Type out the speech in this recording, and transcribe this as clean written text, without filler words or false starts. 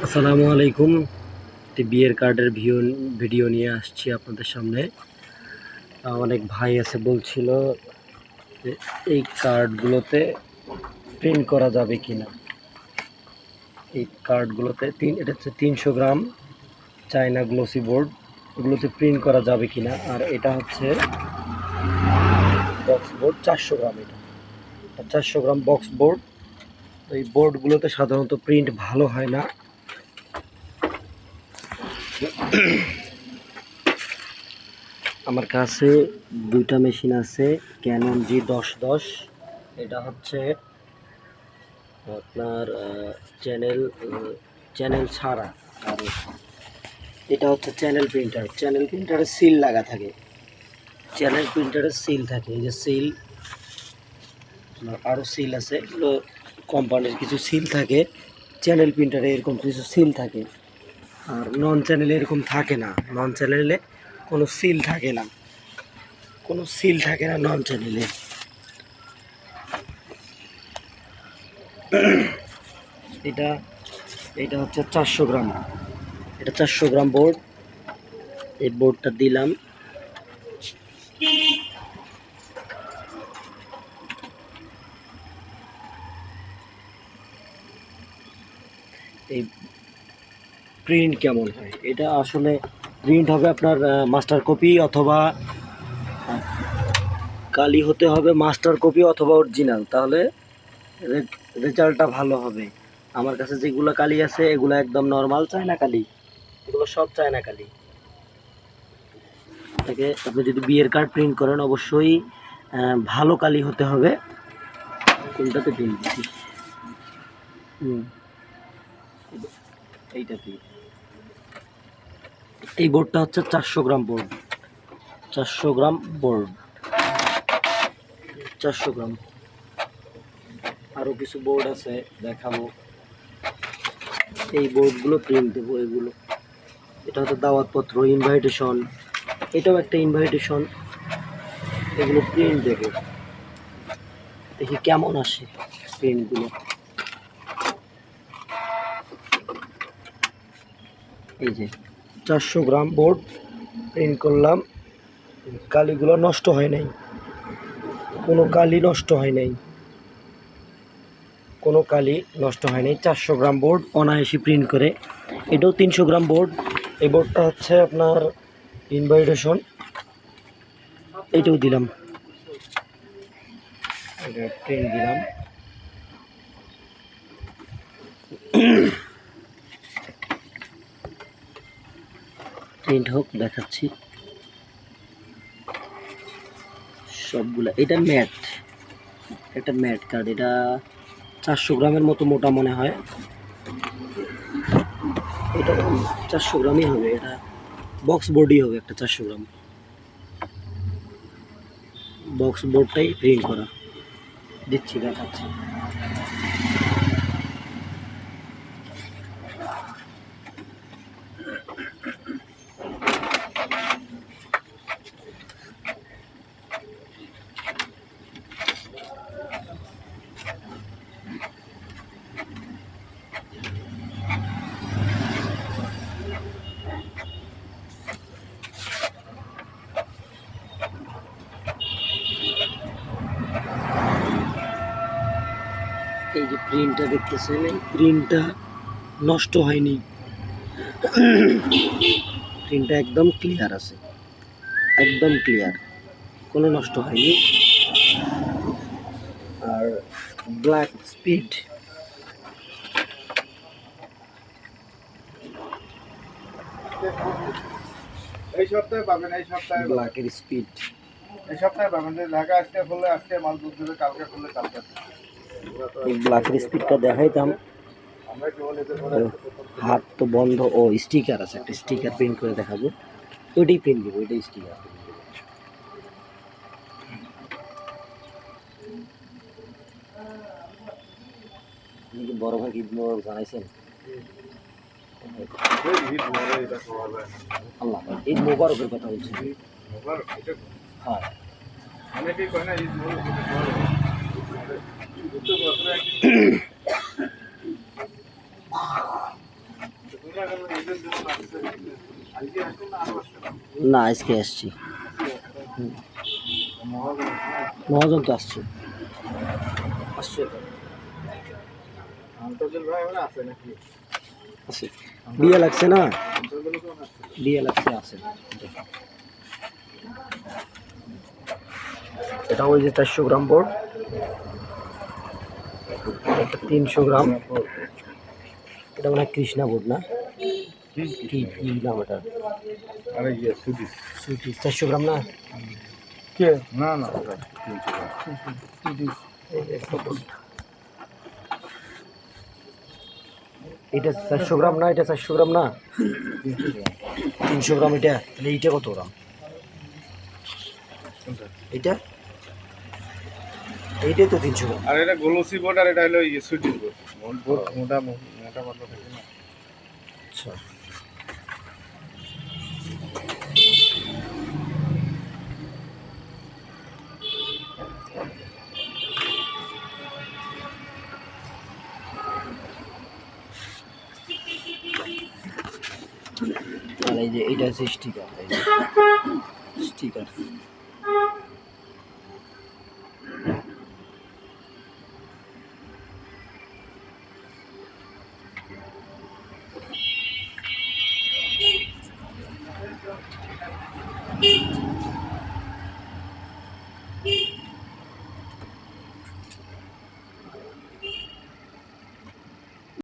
আসসালামু আলাইকুম। একটি বিয়ের কার্ডের ভিডিও নিয়ে আসছি আপনাদের সামনে। অনেক ভাই আছে বলছিল যে এই কার্ডগুলোতে প্রিন্ট করা যাবে কিনা। এই কার্ডগুলোতে এটা হচ্ছে 300 গ্রাম চায়না গ্লসি বোর্ড, এগুলোতে প্রিন্ট করা যাবে কিনা। আর এটা হচ্ছে বক্স বোর্ড 400 গ্রাম, এটা 400 গ্রাম বক্স বোর্ড। এই বোর্ডগুলোতে সাধারণত প্রিন্ট ভালো হয় না। আমার কাছে দুইটা মেশিন আছে, ক্যানন G1010। এটা হচ্ছে আপনার চ্যানেল ছাড়া। আর এটা হচ্ছে চ্যানেল প্রিন্টারে সিল লাগা থাকে, চ্যানেল প্রিন্টারে সিল থাকে। এই যে সিল, আরও সিল আছে, এগুলো কোম্পানির কিছু সিল থাকে। চ্যানেল প্রিন্টারে এরকম কিছু সিল থাকে, আর নন চ্যানেলে এরকম থাকে না। নন চ্যানেলে কোনো সিল থাকে না, নন চ্যানেলে। এটা এটা হচ্ছে 400 গ্রাম, এটা 400 গ্রাম বোর্ড। এই বোর্ডটা দিলাম, এই প্রিন্ট কেমন হয়। এটা আসলে প্রিন্ট হবে আপনার মাস্টার কপি অথবা কালি হতে হবে, মাস্টার কপি অথবা অরিজিনাল, তাহলে রেজাল্টটা ভালো হবে। আমার কাছে যেগুলো কালি আছে এগুলো একদম নর্মাল চায়না কালি, এগুলো সব চায়না কালি। থেকে আপনি যদি বিয়ের কার্ড প্রিন্ট করেন অবশ্যই ভালো কালি হতে হবে। কোনটাতে প্রিন্ট দিচ্ছি, এইটাতে। এই বোর্ডটা হচ্ছে 400 গ্রাম বোর্ড, 400 গ্রাম বোর্ড, 400 গ্রাম। আরও কিছু বোর্ড আছে, দেখাবো। এই বোর্ডগুলো প্রিন্ট দেবো। এগুলো, এটা হচ্ছে দাওয়াতপত্র, ইনভাইটেশন, এটাও একটা ইনভাইটেশন। এগুলো প্রিন্ট দেবো, দেখি কেমন আসে প্রিন্টগুলো। এই যে 400 গ্রাম বোর্ড প্রিন্ট করলাম, কালিগুলো নষ্ট হয় নাই, কোনো কালি নষ্ট হয় নাই, কোনো কালি নষ্ট হয় নাই। 400 গ্রাম বোর্ড অনায়াসে প্রিন্ট করে। এটাও 300 গ্রাম বোর্ড। এই বোর্ডটা হচ্ছে আপনার ইনভাইটেশন, এইটাও দিলাম, এটা প্রিন্ট দিলাম। প্রিন্ট হোক, দেখাচ্ছি সবগুলা। এটা ম্যাট, একটা ম্যাট কার্ড, এটা 400 গ্রামের মতো মোটা মনে হয়। এটা 400 গ্রামই হবে, এটা বক্স বোর্ডই হবে একটা 400 গ্রাম। বক্স বোর্ডটাই প্রিন্ট করা, দিচ্ছি, দেখাচ্ছি। এই যে প্রিন্টটা দেখতেছেন, এই প্রিন্টটা নষ্ট হয়নি, প্রিন্টটা একদম ক্লিয়ার আছে, একদম ক্লিয়ার, কোনো নষ্ট হয়নি। আর ব্ল্যাক স্পিড, এই সপ্তাহে পাবেন, এই সপ্তাহে ব্ল্যাকের স্পিড, এই সপ্তাহে পাবেন। যে ঢাকা আজকে করলে আজকে মাল বুঝতে হবে, কালকে করলে কালকে। এই ব্ল্যাকের স্পিডটা দেখাইতাম। আমরা কেবল এতে করে হাত তো বন্ধ। ও স্টিকার আছে, একটা স্টিকার প্রিন্ট করে দেখাবো। ওইটাই প্রিন্ট দেবো, ওইটাই স্টিকার। বড় ভাই ঈদ মোবারক জানাইছেন? আল্লাহ ঈদ মোবারকের কথা বলছি। হ্যাঁ, অনেকেই কয় না ঈদ মোবারক। কতদিন ধরে আসছেন? আজকে আসছেন না আরো আসছেন? না আজকে আসছি। মহাজন মহাজন তো আসছে আসছে আন্তর্জাল ভাই ওরা আছে নাকি? আছে বিয়ে লাগছে না আন্তর্জাল কোন আছে? বিয়ে লাগছে আছে এটা ওই যে 400 গ্রাম বোর্ড, এটা 300 গ্রাম, এটা মনে হয় কৃষ্ণা বোর্ড না কি কি নাম এটা আরে ইয়ে সুদি সুইটি 400 গ্রাম না কে না না ওটা 300 টাকা। এই যে একটা board। এটা 400 গ্রাম না, এটা 400 গ্রাম না 300 গ্রাম, এটা তাহলে এইটা কত গ্রাম? কোনটা? এটা এইটাই তো 300 গ্রাম। আর এটা গ্লোসি বোর্ড আর এটা হলো ইয়ে সুইটি বোর্ড বোর্ড মোটা মোটা পাতলা থাকে না। আচ্ছা আর এই যে এইটা হচ্ছে স্টিকার, এই যে স্টিকার